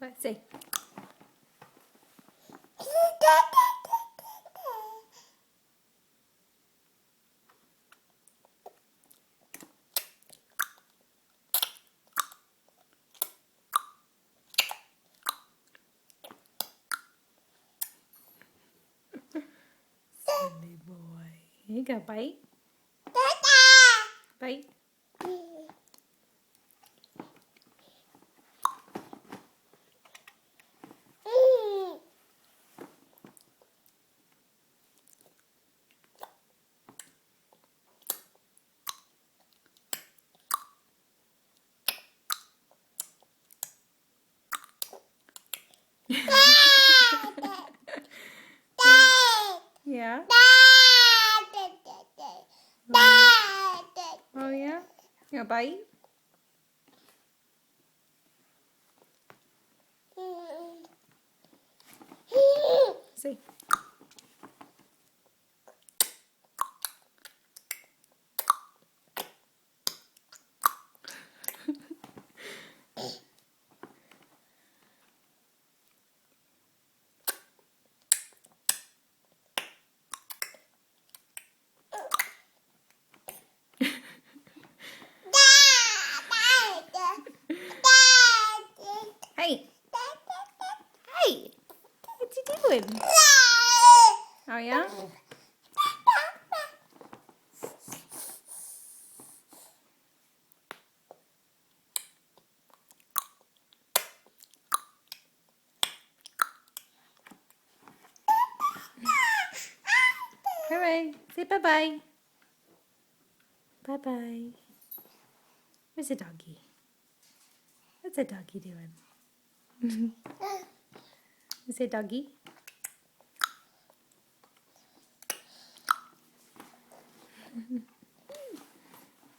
Let's see. Silly boy. Here you go, bite. Bite. Yeah? Oh, yeah? You gonna bite? See. Hey! Hey! What you doing? Oh, yeah? Hooray. Say bye-bye. Bye-bye. Where's the doggy? What's the doggy doing? You say doggy?